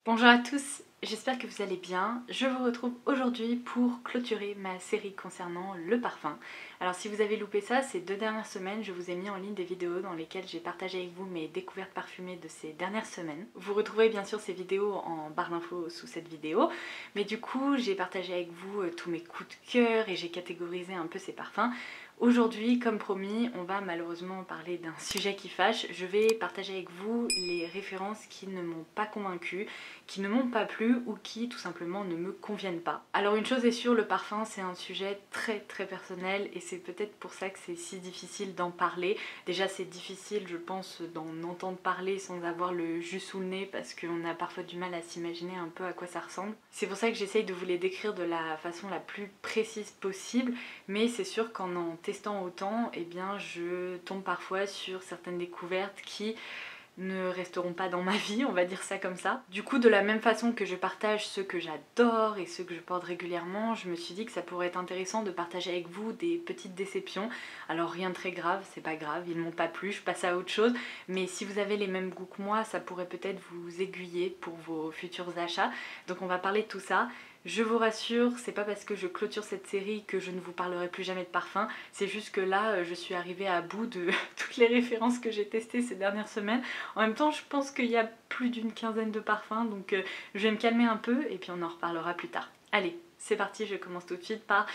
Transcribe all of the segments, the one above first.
Bonjour à tous, j'espère que vous allez bien. Je vous retrouve aujourd'hui pour clôturer ma série concernant le parfum. Alors si vous avez loupé ça, ces 2 dernières semaines, je vous ai mis en ligne des vidéos dans lesquelles j'ai partagé avec vous mes découvertes parfumées de ces dernières semaines. Vous retrouverez bien sûr ces vidéos en barre d'infos sous cette vidéo, mais du coup j'ai partagé avec vous tous mes coups de cœur et j'ai catégorisé un peu ces parfums. Aujourd'hui, comme promis, on va malheureusement parler d'un sujet qui fâche. Je vais partager avec vous les références qui ne m'ont pas convaincue, qui ne m'ont pas plu ou qui tout simplement ne me conviennent pas. Alors une chose est sûre, le parfum c'est un sujet très personnel et c'est peut-être pour ça que c'est si difficile d'en parler. Déjà c'est difficile je pense d'en entendre parler sans avoir le jus sous le nez parce qu'on a parfois du mal à s'imaginer un peu à quoi ça ressemble. C'est pour ça que j'essaye de vous les décrire de la façon la plus précise possible, mais c'est sûr qu'en testant autant, eh bien je tombe parfois sur certaines découvertes qui ne resteront pas dans ma vie, on va dire ça comme ça. Du coup, de la même façon que je partage ceux que j'adore et ceux que je porte régulièrement, je me suis dit que ça pourrait être intéressant de partager avec vous des petites déceptions. Alors rien de très grave, c'est pas grave, ils ne m'ont pas plu, je passe à autre chose, mais si vous avez les mêmes goûts que moi, ça pourrait peut-être vous aiguiller pour vos futurs achats. Donc on va parler de tout ça. Je vous rassure, c'est pas parce que je clôture cette série que je ne vous parlerai plus jamais de parfum, c'est juste que là je suis arrivée à bout de toutes les références que j'ai testées ces dernières semaines. En même temps je pense qu'il y a plus d'une quinzaine de parfums, donc je vais me calmer un peu et puis on en reparlera plus tard. Allez, c'est parti, je commence tout de suite par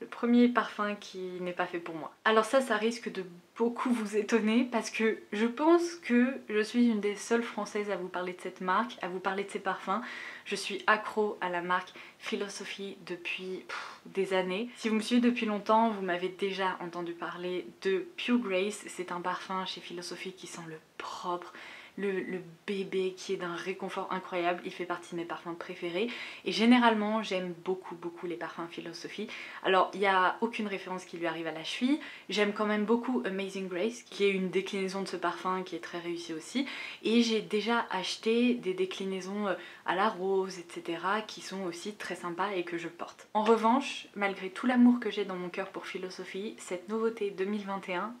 le premier parfum qui n'est pas fait pour moi. Alors ça risque de beaucoup vous étonner parce que je pense que je suis une des seules françaises à vous parler de cette marque, à vous parler de ces parfums. Je suis accro à la marque Philosophy depuis des années. Si vous me suivez depuis longtemps, vous m'avez déjà entendu parler de Pure Grace. C'est un parfum chez Philosophy qui sent le propre, le bébé, qui est d'un réconfort incroyable. Il fait partie de mes parfums préférés et généralement j'aime beaucoup les parfums Philosophy. Alors il n'y a aucune référence qui lui arrive à la cheville. J'aime quand même beaucoup Amazing Grace qui est une déclinaison de ce parfum qui est très réussie aussi, et j'ai déjà acheté des déclinaisons à la rose etc qui sont aussi très sympas et que je porte. En revanche, malgré tout l'amour que j'ai dans mon cœur pour Philosophy, cette nouveauté 2021,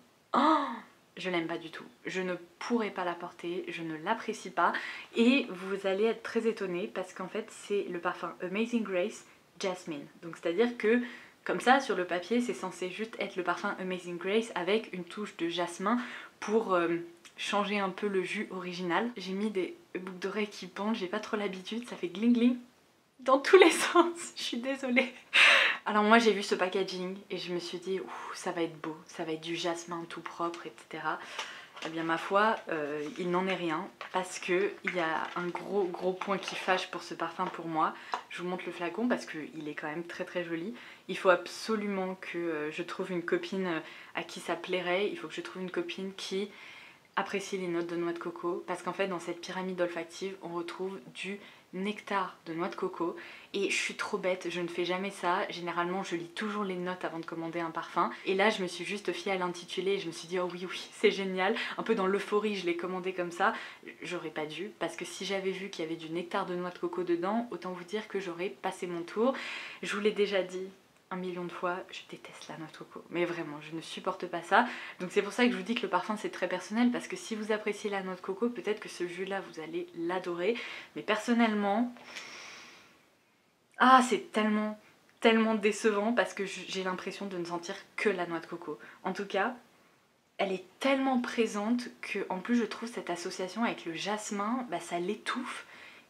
je l'aime pas du tout. Je ne pourrais pas la porter, je ne l'apprécie pas et vous allez être très étonnés parce qu'en fait c'est le parfum Amazing Grace Jasmine. Donc c'est à dire que comme ça sur le papier c'est censé juste être le parfum Amazing Grace avec une touche de jasmin pour changer un peu le jus original. J'ai mis des boucles d'oreilles qui pendent, j'ai pas trop l'habitude, ça fait gling gling dans tous les sens, je suis désolée. Alors moi j'ai vu ce packaging et je me suis dit ça va être beau, ça va être du jasmin tout propre etc. Eh bien ma foi, il n'en est rien parce qu'il y a un gros point qui fâche pour ce parfum pour moi. Je vous montre le flacon parce qu'il est quand même très joli. Il faut absolument que je trouve une copine à qui ça plairait, il faut que je trouve une copine qui apprécie les notes de noix de coco parce qu'en fait dans cette pyramide olfactive on retrouve du nectar de noix de coco et je suis trop bête, je ne fais jamais ça. Généralement je lis toujours les notes avant de commander un parfum et là je me suis juste fiée à l'intitulé et je me suis dit oh oui c'est génial, un peu dans l'euphorie je l'ai commandé comme ça. J'aurais pas dû parce que si j'avais vu qu'il y avait du nectar de noix de coco dedans, autant vous dire que j'aurais passé mon tour. Je vous l'ai déjà dit 1 million de fois, je déteste la noix de coco, mais vraiment je ne supporte pas ça. Donc c'est pour ça que je vous dis que le parfum c'est très personnel parce que si vous appréciez la noix de coco, peut-être que ce jus là vous allez l'adorer, mais personnellement c'est tellement décevant parce que j'ai l'impression de ne sentir que la noix de coco. En tout cas elle est tellement présente que en plus je trouve cette association avec le jasmin, ça l'étouffe,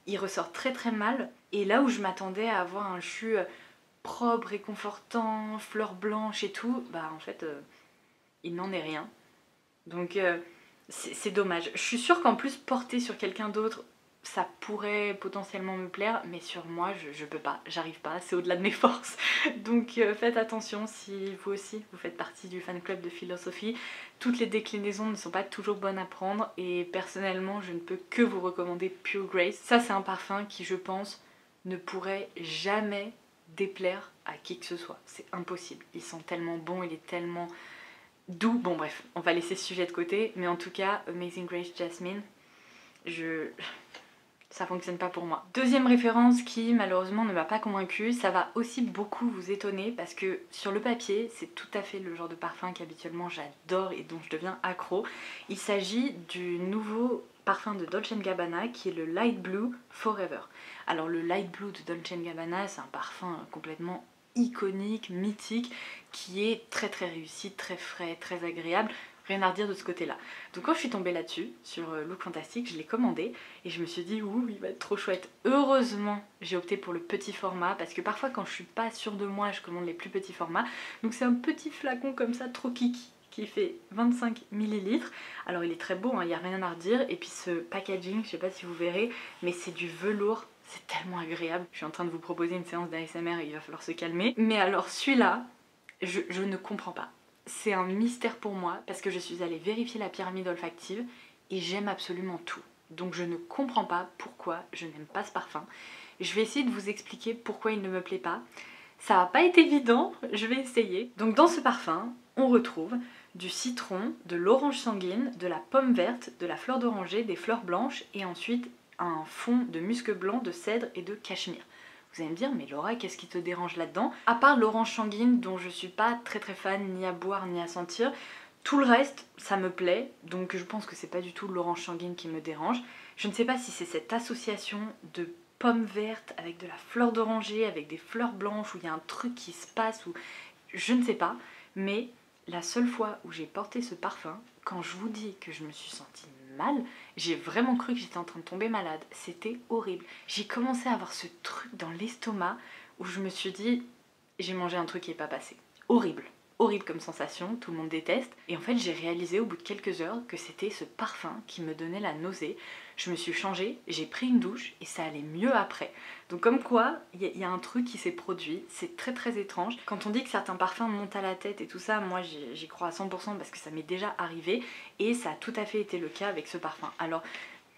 il ressort très mal et là où je m'attendais à avoir un jus propre, réconfortant, fleurs blanches et tout, en fait il n'en est rien. Donc c'est dommage. Je suis sûre qu'en plus porter sur quelqu'un d'autre ça pourrait potentiellement me plaire, mais sur moi je peux pas, j'arrive pas, c'est au-delà de mes forces. Donc faites attention si vous aussi vous faites partie du fan club de Philosophy. Toutes les déclinaisons ne sont pas toujours bonnes à prendre et personnellement je ne peux que vous recommander Pure Grace. Ça c'est un parfum qui je pense ne pourrait jamais déplaire à qui que ce soit, c'est impossible. Il sent tellement bon, il est tellement doux. Bon bref, on va laisser ce sujet de côté, mais en tout cas Amazing Grace Jasmine, ça fonctionne pas pour moi. Deuxième référence qui malheureusement ne m'a pas convaincue, ça va aussi beaucoup vous étonner parce que sur le papier c'est tout à fait le genre de parfum qu'habituellement j'adore et dont je deviens accro. Il s'agit du nouveau parfum de Dolce & Gabbana qui est le Light Blue Forever. Alors le Light Blue de Dolce & Gabbana, c'est un parfum complètement iconique, mythique, qui est très très réussi, très frais, très agréable. Rien à redire de ce côté-là. Donc quand je suis tombée là-dessus, sur Look Fantastic, je l'ai commandé et je me suis dit ouh, il va être trop chouette. Heureusement, j'ai opté pour le petit format parce que parfois quand je suis pas sûre de moi, je commande les plus petits formats. Donc c'est un petit flacon comme ça, trop kiki, qui fait 25 ml. Alors il est très beau, il n'y a rien à redire. Et puis ce packaging, je sais pas si vous verrez, mais c'est du velours. C'est tellement agréable. Je suis en train de vous proposer une séance d'ASMR et il va falloir se calmer. Mais alors celui-là, je ne comprends pas. C'est un mystère pour moi parce que je suis allée vérifier la pyramide olfactive et j'aime absolument tout. Donc je ne comprends pas pourquoi je n'aime pas ce parfum. Je vais essayer de vous expliquer pourquoi il ne me plaît pas. Ça va pas être évident, je vais essayer. Donc dans ce parfum, on retrouve du citron, de l'orange sanguine, de la pomme verte, de la fleur d'oranger, des fleurs blanches et ensuite un fond de musc blanc, de cèdre et de cachemire. Vous allez me dire, mais Laura, qu'est-ce qui te dérange là-dedans? À part l'orange sanguine dont je suis pas très fan ni à boire ni à sentir, tout le reste, ça me plaît, donc je pense que c'est pas du tout l'orange sanguine qui me dérange. Je ne sais pas si c'est cette association de pommes vertes avec de la fleur d'oranger, avec des fleurs blanches, où il y a un truc qui se passe, ou je ne sais pas, mais la seule fois où j'ai porté ce parfum, quand je vous dis que je me suis sentie mal, j'ai vraiment cru que j'étais en train de tomber malade. C'était horrible. J'ai commencé à avoir ce truc dans l'estomac où je me suis dit, j'ai mangé un truc qui n'est pas passé. Horrible. Horrible comme sensation, tout le monde déteste. Et en fait, j'ai réalisé au bout de quelques heures que c'était ce parfum qui me donnait la nausée. Je me suis changée, j'ai pris une douche et ça allait mieux après. Donc comme quoi, il y a un truc qui s'est produit, c'est très étrange. Quand on dit que certains parfums montent à la tête et tout ça, moi j'y crois à 100% parce que ça m'est déjà arrivé et ça a tout à fait été le cas avec ce parfum. Alors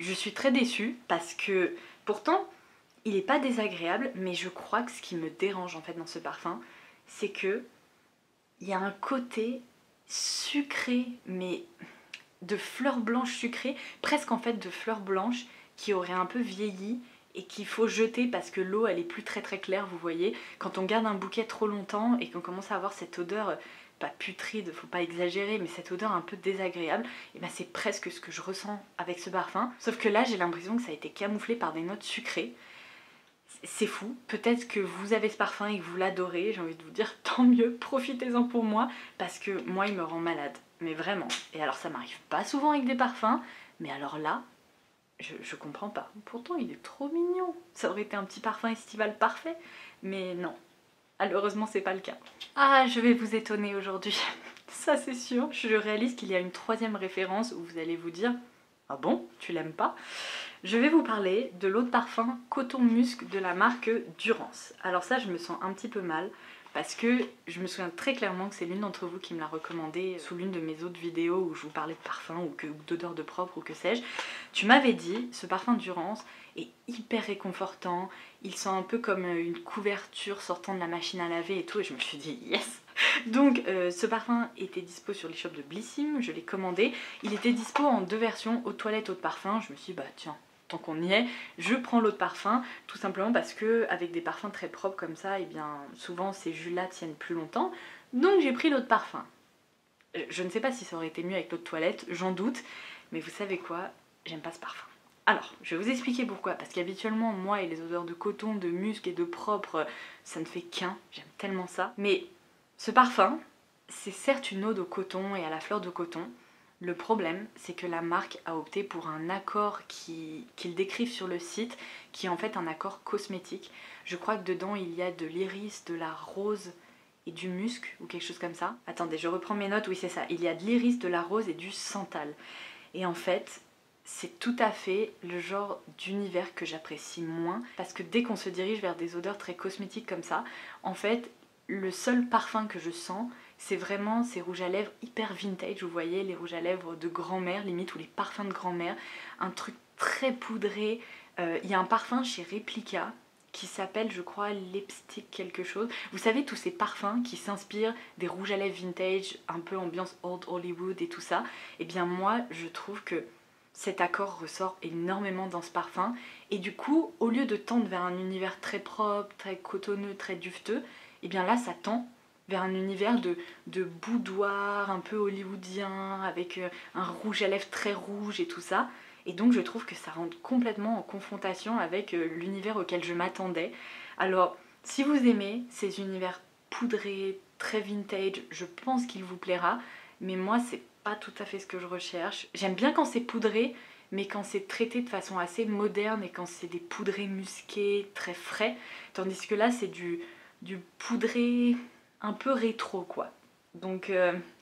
je suis très déçue parce que pourtant il n'est pas désagréable, mais je crois que ce qui me dérange en fait dans ce parfum, c'est que il y a un côté sucré, mais de fleurs blanches sucrées, presque en fait de fleurs blanches qui auraient un peu vieilli et qu'il faut jeter parce que l'eau elle est plus très claire, vous voyez. Quand on garde un bouquet trop longtemps et qu'on commence à avoir cette odeur, pas putride, faut pas exagérer, mais cette odeur un peu désagréable, et ben c'est presque ce que je ressens avec ce parfum. Sauf que là j'ai l'impression que ça a été camouflé par des notes sucrées. C'est fou, peut-être que vous avez ce parfum et que vous l'adorez, j'ai envie de vous dire tant mieux, profitez-en pour moi, parce que moi il me rend malade, mais vraiment. Et alors ça m'arrive pas souvent avec des parfums, mais alors là, je comprends pas. Pourtant il est trop mignon, ça aurait été un petit parfum estival parfait, mais non, malheureusement c'est pas le cas. Ah, je vais vous étonner aujourd'hui, ça c'est sûr, je réalise qu'il y a une troisième référence où vous allez vous dire « Ah bon, tu l'aimes pas ?» Je vais vous parler de l'eau de parfum Coton Musc de la marque Durance. Alors ça, je me sens un petit peu mal parce que je me souviens très clairement que c'est l'une d'entre vous qui me l'a recommandé sous l'une de mes autres vidéos où je vous parlais de parfum ou d'odeur de propre ou que sais-je. Tu m'avais dit, ce parfum Durance est hyper réconfortant, il sent un peu comme une couverture sortant de la machine à laver et tout, et je me suis dit yes. Donc ce parfum était dispo sur l'e-shop de Blissim, je l'ai commandé. Il était dispo en deux versions, eau de toilette, eau de parfum. Je me suis dit bah tiens, tant qu'on y est, je prends l'eau de parfum, tout simplement parce que avec des parfums très propres comme ça, et bien souvent ces jus-là tiennent plus longtemps. Donc j'ai pris l'eau de parfum. Je ne sais pas si ça aurait été mieux avec l'eau de toilette, j'en doute, mais vous savez quoi, j'aime pas ce parfum. Alors, je vais vous expliquer pourquoi, parce qu'habituellement, moi et les odeurs de coton, de musc et de propre, ça ne fait qu'un, j'aime tellement ça. Mais ce parfum, c'est certes une ode au coton et à la fleur de coton. Le problème, c'est que la marque a opté pour un accord qu'ils décrivent sur le site, qui est en fait un accord cosmétique. Je crois que dedans, il y a de l'iris, de la rose et du musc, ou quelque chose comme ça. Attendez, je reprends mes notes, oui c'est ça. Il y a de l'iris, de la rose et du santal. Et en fait, c'est tout à fait le genre d'univers que j'apprécie moins, parce que dès qu'on se dirige vers des odeurs très cosmétiques comme ça, en fait, le seul parfum que je sens, c'est vraiment ces rouges à lèvres hyper vintage, vous voyez, les rouges à lèvres de grand-mère limite, ou les parfums de grand-mère, un truc très poudré. Il y a un parfum chez Replica qui s'appelle, je crois, Lipstick quelque chose. Vous savez, tous ces parfums qui s'inspirent des rouges à lèvres vintage, un peu ambiance Old Hollywood et tout ça, et bien moi, je trouve que cet accord ressort énormément dans ce parfum, et du coup, au lieu de tendre vers un univers très propre, très cotonneux, très dufteux, et bien là, ça tend vers un univers de boudoir un peu hollywoodien, avec un rouge à lèvres très rouge et tout ça. et donc je trouve que ça rentre complètement en confrontation avec l'univers auquel je m'attendais. Alors si vous aimez ces univers poudrés, très vintage, je pense qu'il vous plaira, mais moi c'est pas tout à fait ce que je recherche. J'aime bien quand c'est poudré, mais quand c'est traité de façon assez moderne et quand c'est des poudrés musqués, très frais, tandis que là c'est du poudré un peu rétro quoi. Donc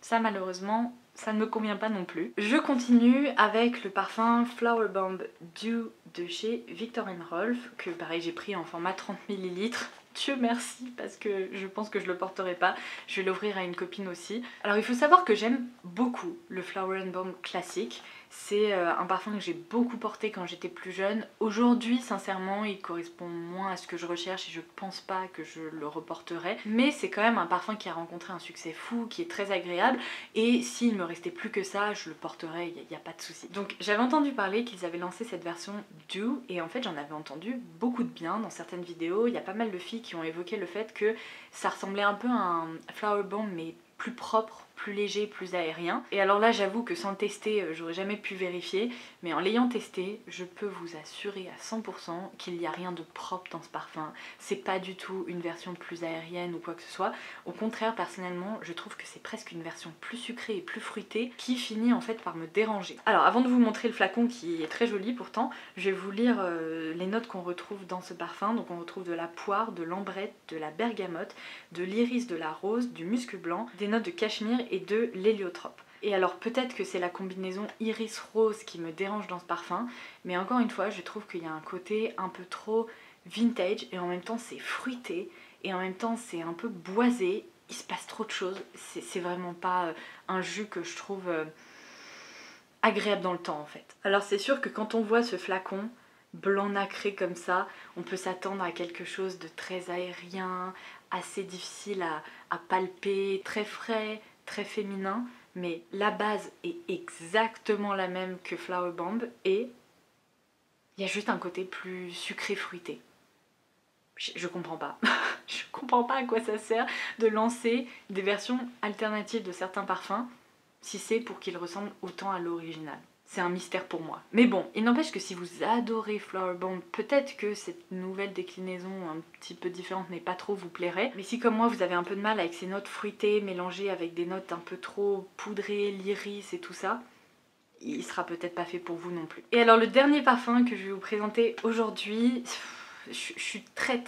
ça malheureusement ça ne me convient pas non plus. Je continue avec le parfum Flower Bomb Dew de chez Viktor & Rolf, que pareil j'ai pris en format 30 ml. Dieu merci, parce que je pense que je le porterai pas. Je vais l'ouvrir à une copine aussi. Alors il faut savoir que j'aime beaucoup le Flower Bomb classique. C'est un parfum que j'ai beaucoup porté quand j'étais plus jeune. Aujourd'hui, sincèrement, il correspond moins à ce que je recherche et je pense pas que je le reporterai. Mais c'est quand même un parfum qui a rencontré un succès fou, qui est très agréable. Et s'il me restait plus que ça, je le porterais, il n'y a pas de souci. Donc j'avais entendu parler qu'ils avaient lancé cette version Dew et en fait j'en avais entendu beaucoup de bien dans certaines vidéos. Il y a pas mal de filles qui ont évoqué le fait que ça ressemblait un peu à un Flower Bomb mais plus propre, plus léger, plus aérien. Et alors là j'avoue que sans le tester j'aurais jamais pu vérifier, mais en l'ayant testé je peux vous assurer à 100% qu'il n'y a rien de propre dans ce parfum. C'est pas du tout une version plus aérienne ou quoi que ce soit. Au contraire, personnellement je trouve que c'est presque une version plus sucrée et plus fruitée qui finit en fait par me déranger. Alors avant de vous montrer le flacon qui est très joli pourtant, je vais vous lire les notes qu'on retrouve dans ce parfum. Donc on retrouve de la poire, de l'ambrette, de la bergamote, de l'iris, de la rose, du musc blanc, des notes de cachemire et de l'héliotrope. Et alors peut-être que c'est la combinaison iris-rose qui me dérange dans ce parfum, mais encore une fois je trouve qu'il y a un côté un peu trop vintage et en même temps c'est fruité et en même temps c'est un peu boisé, il se passe trop de choses, c'est vraiment pas un jus que je trouve agréable dans le temps en fait. Alors c'est sûr que quand on voit ce flacon blanc nacré comme ça, on peut s'attendre à quelque chose de très aérien, assez difficile à palper, très frais, très féminin, mais la base est exactement la même que Flower Bomb et il y a juste un côté plus sucré fruité. Je comprends pas. Je comprends pas à quoi ça sert de lancer des versions alternatives de certains parfums si c'est pour qu'ils ressemblent autant à l'original. C'est un mystère pour moi. Mais bon, il n'empêche que si vous adorez Flower Bomb, peut-être que cette nouvelle déclinaison un petit peu différente mais pas trop vous plairait. Mais si comme moi vous avez un peu de mal avec ces notes fruitées mélangées avec des notes un peu trop poudrées, l'iris et tout ça, il sera peut-être pas fait pour vous non plus. Et alors le dernier parfum que je vais vous présenter aujourd'hui, je suis très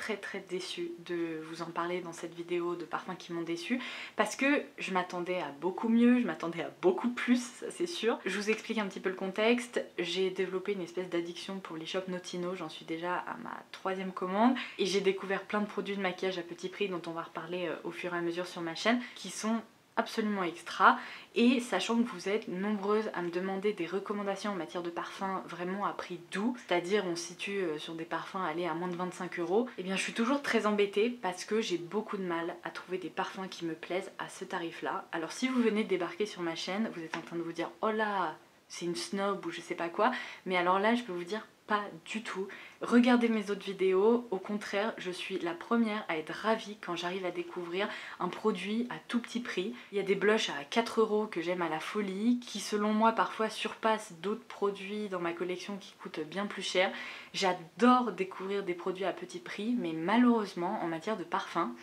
déçue de vous en parler dans cette vidéo de parfums qui m'ont déçue parce que je m'attendais à beaucoup mieux, je m'attendais à beaucoup plus, ça c'est sûr. Je vous explique un petit peu le contexte. J'ai développé une espèce d'addiction pour l'e-shop Notino, j'en suis déjà à ma 3e commande et j'ai découvert plein de produits de maquillage à petit prix dont on va reparler au fur et à mesure sur ma chaîne qui sont absolument extra. Et sachant que vous êtes nombreuses à me demander des recommandations en matière de parfums vraiment à prix doux, c'est-à-dire on se situe sur des parfums allés à moins de 25 €, et bien je suis toujours très embêtée parce que j'ai beaucoup de mal à trouver des parfums qui me plaisent à ce tarif-là. Alors si vous venez de débarquer sur ma chaîne, vous êtes en train de vous dire oh là, c'est une snob ou je sais pas quoi, mais alors là je peux vous dire pas du tout. Regardez mes autres vidéos, au contraire, je suis la première à être ravie quand j'arrive à découvrir un produit à tout petit prix. Il y a des blushs à 4 € que j'aime à la folie, qui selon moi parfois surpassent d'autres produits dans ma collection qui coûtent bien plus cher. J'adore découvrir des produits à petit prix, mais malheureusement en matière de parfum,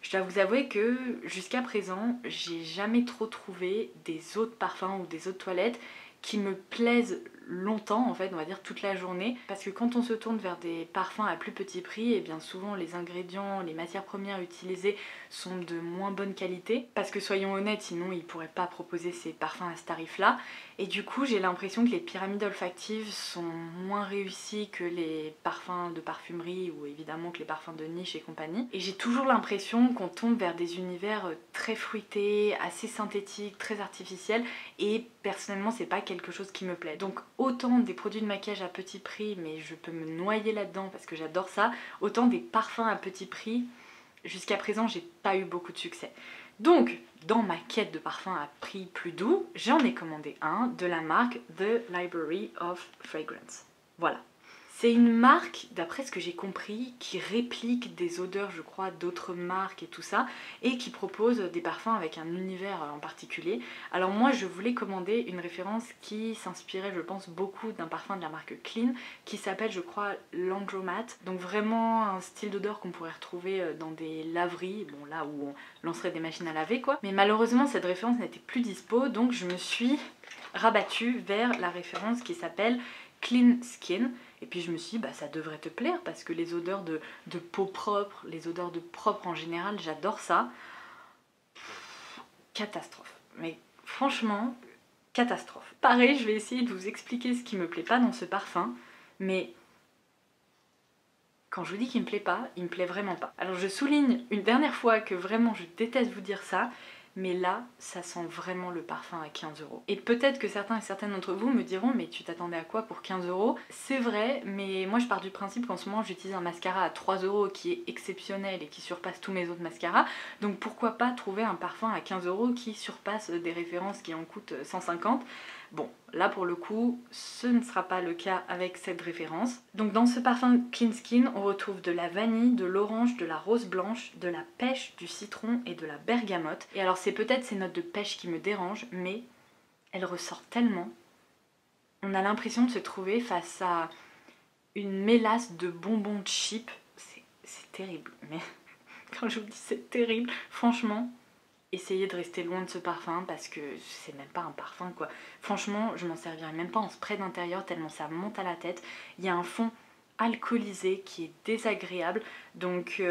je dois vous avouer que jusqu'à présent, j'ai jamais trop trouvé des autres parfums ou des autres toilettes qui me plaisent longtemps, en fait, on va dire toute la journée, parce que quand on se tourne vers des parfums à plus petit prix, et bien souvent les ingrédients, les matières premières utilisées sont de moins bonne qualité, parce que soyons honnêtes, sinon ils pourraient pas proposer ces parfums à ce tarif là, et du coup j'ai l'impression que les pyramides olfactives sont moins réussies que les parfums de parfumerie ou évidemment que les parfums de niche et compagnie, et j'ai toujours l'impression qu'on tombe vers des univers très fruités, assez synthétiques, très artificiels, et personnellement c'est pas quelque chose qui me plaît. Donc autant des produits de maquillage à petit prix, mais je peux me noyer là-dedans parce que j'adore ça, autant des parfums à petit prix, jusqu'à présent j'ai pas eu beaucoup de succès. Donc dans ma quête de parfums à prix plus doux, j'en ai commandé un de la marque The Library of Fragrance. Voilà. C'est une marque, d'après ce que j'ai compris, qui réplique des odeurs, je crois, d'autres marques et tout ça, et qui propose des parfums avec un univers en particulier. Alors moi, je voulais commander une référence qui s'inspirait, je pense, beaucoup d'un parfum de la marque Clean, qui s'appelle, je crois, Laundromat. Donc vraiment un style d'odeur qu'on pourrait retrouver dans des laveries, bon là où on lancerait des machines à laver quoi. Mais malheureusement, cette référence n'était plus dispo, donc je me suis rabattue vers la référence qui s'appelle Clean Skin. Et puis je me suis dit, bah ça devrait te plaire parce que les odeurs de peau propre, les odeurs de propre en général, j'adore ça. Catastrophe. Mais franchement, catastrophe. Pareil, je vais essayer de vous expliquer ce qui me plaît pas dans ce parfum, mais quand je vous dis qu'il me plaît pas, il me plaît vraiment pas. Alors je souligne une dernière fois que vraiment je déteste vous dire ça, mais là, ça sent vraiment le parfum à 15 €. Et peut-être que certains et certaines d'entre vous me diront, mais tu t'attendais à quoi pour 15 €? C'est vrai, mais moi je pars du principe qu'en ce moment j'utilise un mascara à 3 € qui est exceptionnel et qui surpasse tous mes autres mascaras, donc pourquoi pas trouver un parfum à 15 € qui surpasse des références qui en coûtent 150. Bon, là pour le coup, ce ne sera pas le cas avec cette référence. Donc dans ce parfum Clean Skin, on retrouve de la vanille, de l'orange, de la rose blanche, de la pêche, du citron et de la bergamote. Et alors c'est peut-être ces notes de pêche qui me dérangent, mais elles ressortent tellement. On a l'impression de se trouver face à une mélasse de bonbons cheap. C'est terrible, mais quand je vous dis c'est terrible, franchement, essayez de rester loin de ce parfum parce que c'est même pas un parfum quoi. Franchement, je m'en servirais même pas en spray d'intérieur tellement ça monte à la tête. Il y a un fond alcoolisé qui est désagréable. Donc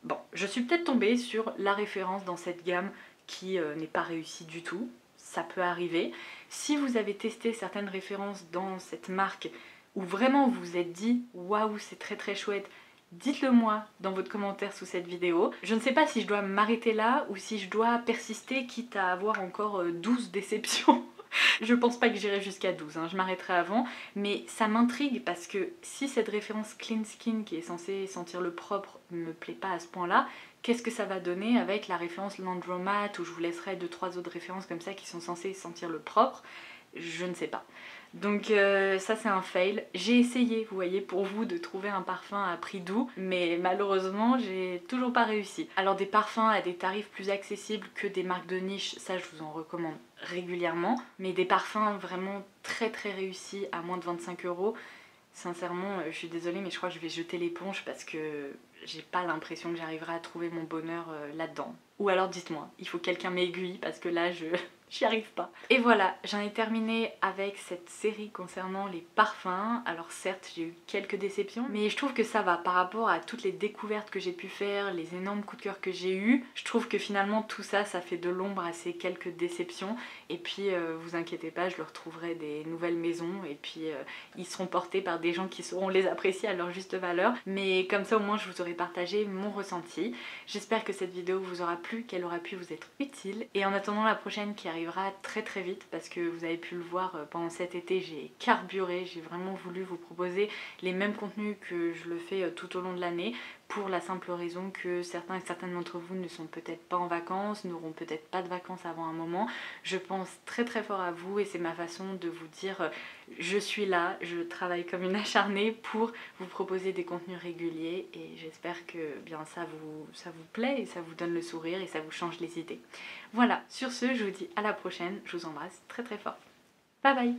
bon, je suis peut-être tombée sur la référence dans cette gamme qui n'est pas réussie du tout. Ça peut arriver. Si vous avez testé certaines références dans cette marque où vraiment vous vous êtes dit waouh c'est très très chouette, dites-le moi dans votre commentaire sous cette vidéo. Je ne sais pas si je dois m'arrêter là ou si je dois persister quitte à avoir encore 12 déceptions. Je pense pas que j'irai jusqu'à 12, hein, je m'arrêterai avant, mais ça m'intrigue parce que si cette référence Clean Skin qui est censée sentir le propre me plaît pas à ce point-là, qu'est-ce que ça va donner avec la référence Laundromat où je vous laisserai 2-3 autres références comme ça qui sont censées sentir le propre? Je ne sais pas. Donc ça c'est un fail. J'ai essayé, vous voyez, pour vous de trouver un parfum à prix doux, mais malheureusement j'ai toujours pas réussi. Alors des parfums à des tarifs plus accessibles que des marques de niche, ça je vous en recommande régulièrement, mais des parfums vraiment très très réussis à moins de 25 €, sincèrement je suis désolée mais je crois que je vais jeter l'éponge parce que j'ai pas l'impression que j'arriverai à trouver mon bonheur là-dedans. Ou alors dites-moi, il faut que quelqu'un m'aiguille parce que là j'y arrive pas. Et voilà, j'en ai terminé avec cette série concernant les parfums. Alors certes, j'ai eu quelques déceptions, mais je trouve que ça va par rapport à toutes les découvertes que j'ai pu faire, les énormes coups de cœur que j'ai eu. Je trouve que finalement tout ça, ça fait de l'ombre à ces quelques déceptions. Et puis vous inquiétez pas, je leur trouverai des nouvelles maisons et puis ils seront portés par des gens qui sauront les apprécier à leur juste valeur. Mais comme ça au moins je vous aurai partagé mon ressenti. J'espère que cette vidéo vous aura plu, qu'elle aura pu vous être utile. Et en attendant la prochaine qui arrivera très très vite, parce que vous avez pu le voir pendant cet été, j'ai carburé, j'ai vraiment voulu vous proposer les mêmes contenus que je le fais tout au long de l'année, pour la simple raison que certains et certaines d'entre vous ne sont peut-être pas en vacances, n'auront peut-être pas de vacances avant un moment. Je pense très très fort à vous et c'est ma façon de vous dire je suis là, je travaille comme une acharnée pour vous proposer des contenus réguliers et j'espère que bien ça vous plaît et ça vous donne le sourire et ça vous change les idées. Voilà, sur ce je vous dis à la prochaine, je vous embrasse très très fort. Bye bye.